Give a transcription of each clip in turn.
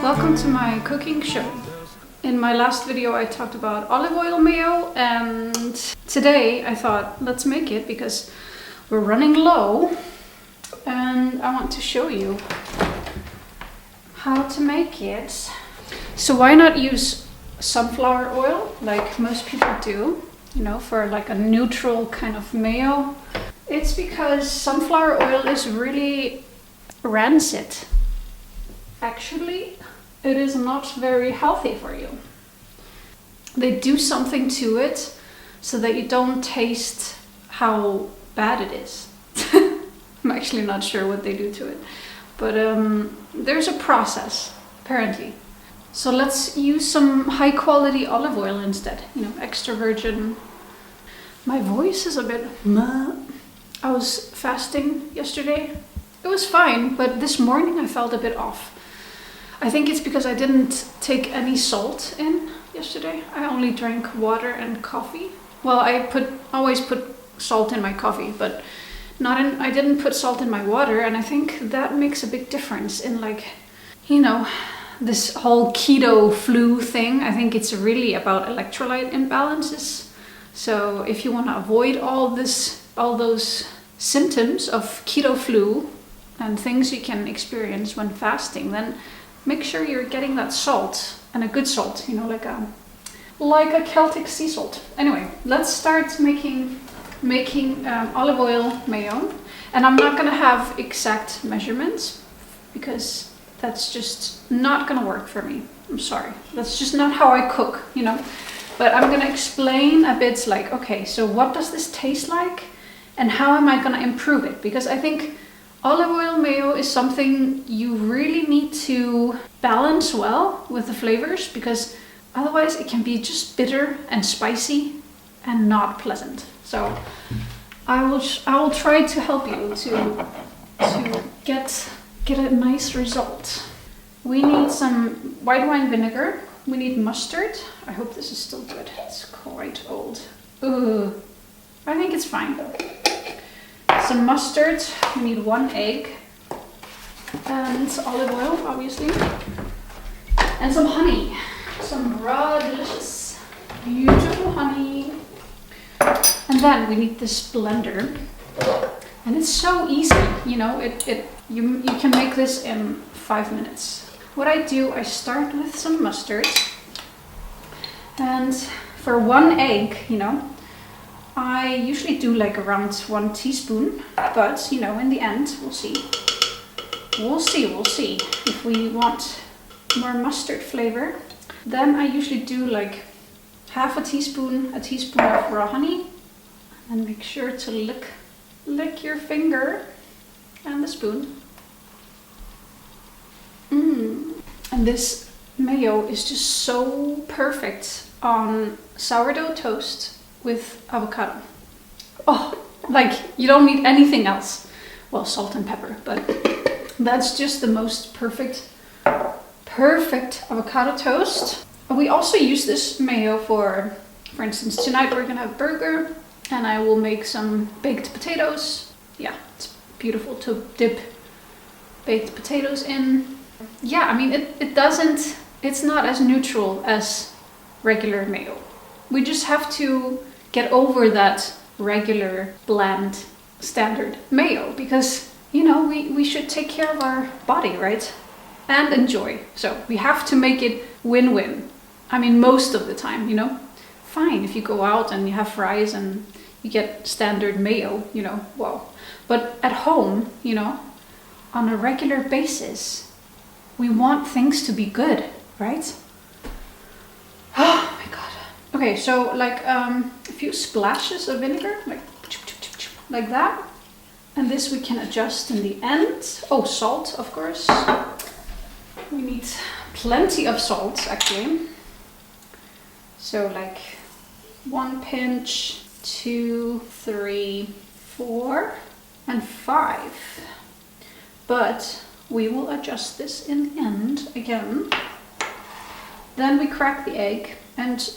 Welcome to my cooking show. In my last video I talked about olive oil mayo, and today I thought let's make it because we're running low and I want to show you how to make it. So why not use sunflower oil like most people do, you know, for like a neutral kind of mayo? It's because sunflower oil is really rancid. Actually, it is not very healthy for you. They do something to it so that you don't taste how bad it is. I'm actually not sure what they do to it, but there's a process, apparently. So let's use some high quality olive oil instead, you know, extra virgin. My voice is a bit meh. I was fasting yesterday. It was fine, but this morning I felt a bit off. I think it's because I didn't take any salt in yesterday. I only drank water and coffee. Well, I always put salt in my coffee, but I didn't put salt in my water, and I think that makes a big difference in, like, you know, this whole keto flu thing. I think it's really about electrolyte imbalances. So if you want to avoid all those symptoms of keto flu and things you can experience when fasting, then make sure you're getting that salt, and a good salt, you know, like a Celtic sea salt. Anyway, let's start making olive oil mayo. And I'm not gonna have exact measurements because that's just not gonna work for me. I'm sorry. That's just not how I cook, you know. But I'm gonna explain a bit, like, okay, so what does this taste like and how am I gonna improve it? Because I think olive oil mayo is something you really need to balance well with the flavors, because otherwise it can be just bitter and spicy and not pleasant. So I will try to help you to get a nice result. We need some white wine vinegar. We need mustard. I hope this is still good. It's quite old. Ugh. I think it's fine. Some mustard, we need 1 egg, and olive oil, obviously, and some honey, some raw, delicious, beautiful honey. And then we need this blender, and it's so easy, you know, you can make this in 5 minutes. What I do, I start with some mustard, and for 1 egg, you know, I usually do like around 1 teaspoon, but you know, in the end, we'll see. We'll see if we want more mustard flavor. Then I usually do like half a teaspoon of raw honey, and make sure to lick your finger and the spoon. And this mayo is just so perfect on sourdough toast with avocado. Oh, like, you don't need anything else. Well, salt and pepper, but that's just the most perfect avocado toast. We also use this mayo for instance, tonight we're gonna have a burger, and I will make some baked potatoes. Yeah, it's beautiful to dip baked potatoes in. Yeah, I mean, it's not as neutral as regular mayo. We just have to get over that regular bland standard mayo, because, you know, we should take care of our body, right? And enjoy. So we have to make it win-win. I mean, most of the time, you know. Fine if you go out and you have fries and you get standard mayo, you know, well. But at home, you know, on a regular basis, we want things to be good, right? Oh my god. Okay, so like a few splashes of vinegar, like that. And this we can adjust in the end. Oh, salt, of course. We need plenty of salt, actually. So like 1 pinch, 2, 3, 4, and 5. But we will adjust this in the end again. Then we crack the egg and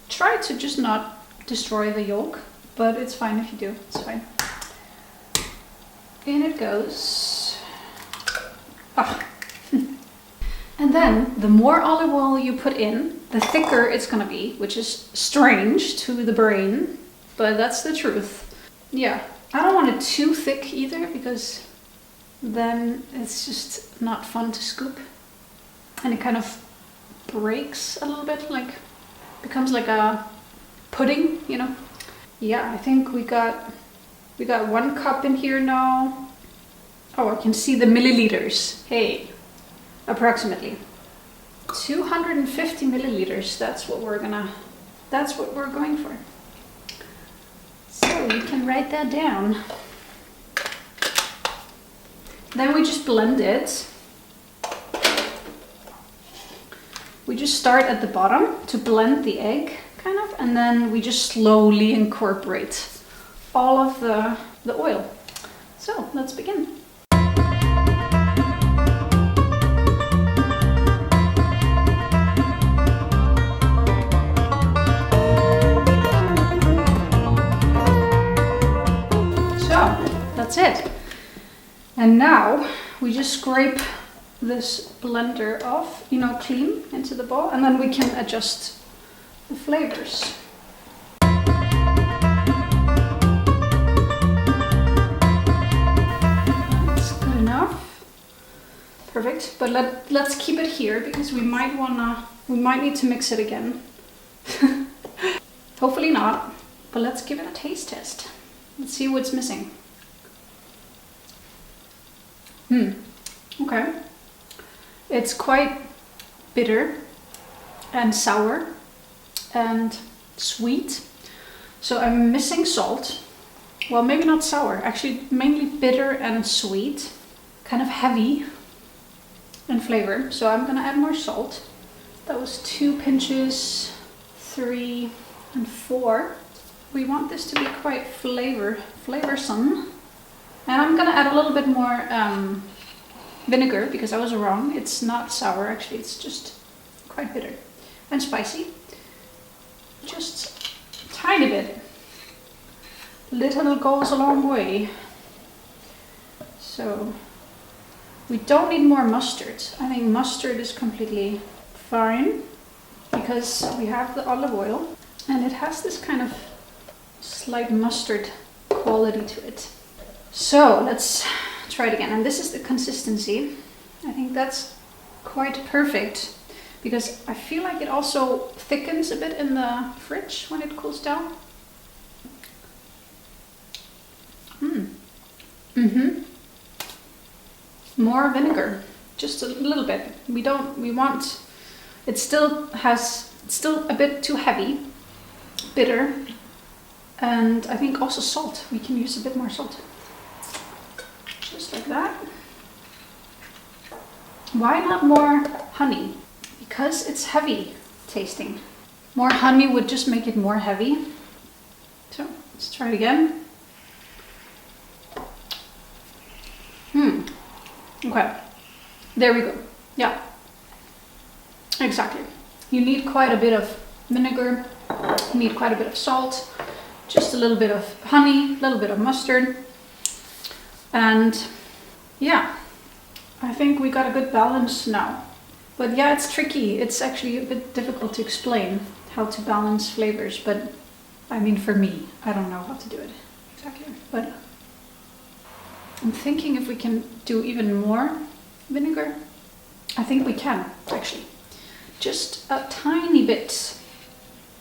try to just not destroy the yolk, but it's fine if you do, it's fine. In it goes. Ah. And then the more olive oil you put in, the thicker it's gonna be, which is strange to the brain, but that's the truth. Yeah, I don't want it too thick either, because then it's just not fun to scoop. And it kind of breaks a little bit, like becomes like a pudding, you know? Yeah, I think we got 1 cup in here now. Oh, I can see the milliliters. Hey, approximately 250 milliliters. That's what we're going for. So we can write that down. Then we just blend it. We just start at the bottom to blend the egg, kind of, and then we just slowly incorporate all of the oil. So let's begin. So that's it. And now we just scrape this blender off, you know, clean into the bowl, and then we can adjust the flavors. That's good enough. Perfect. But let's keep it here, because we might need to mix it again. Hopefully not, but let's give it a taste test. Let's see what's missing. Okay. It's quite bitter and sour and sweet. So I'm missing salt. Well, maybe not sour, actually mainly bitter and sweet. Kind of heavy in flavor. So I'm gonna add more salt. That was 2 pinches, 3 and 4. We want this to be quite flavorsome. And I'm gonna add a little bit more vinegar, because I was wrong. It's not sour, actually. It's just quite bitter and spicy. Just a tiny bit. Little goes a long way. So we don't need more mustard. I think mustard is completely fine, because we have the olive oil and it has this kind of slight mustard quality to it. So let's try it again. And this is the consistency. I think that's quite perfect, because I feel like it also thickens a bit in the fridge when it cools down. More vinegar, just a little bit. It's still a bit too heavy, bitter, and I think also salt. We can use a bit more salt. Just like that. Why not more honey? Because it's heavy tasting. More honey would just make it more heavy. So let's try it again. Okay, there we go. Yeah, exactly. You need quite a bit of vinegar, you need quite a bit of salt, just a little bit of honey, a little bit of mustard. And yeah, I think we got a good balance now. But yeah, it's tricky. It's actually a bit difficult to explain how to balance flavors. But I mean, for me, I don't know how to do it exactly. But I'm thinking if we can do even more vinegar. I think we can, actually. Just a tiny bit,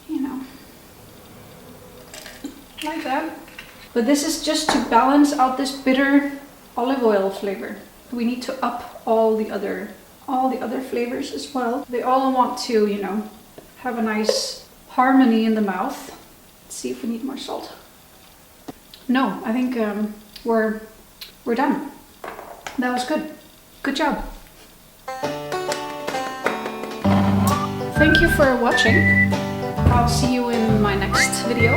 you know, like that. But this is just to balance out this bitter olive oil flavor. We need to up all the other flavors as well. They all want to, you know, have a nice harmony in the mouth. Let's see if we need more salt. No, I think we're done. That was good. Good job. Thank you for watching. I'll see you in my next video.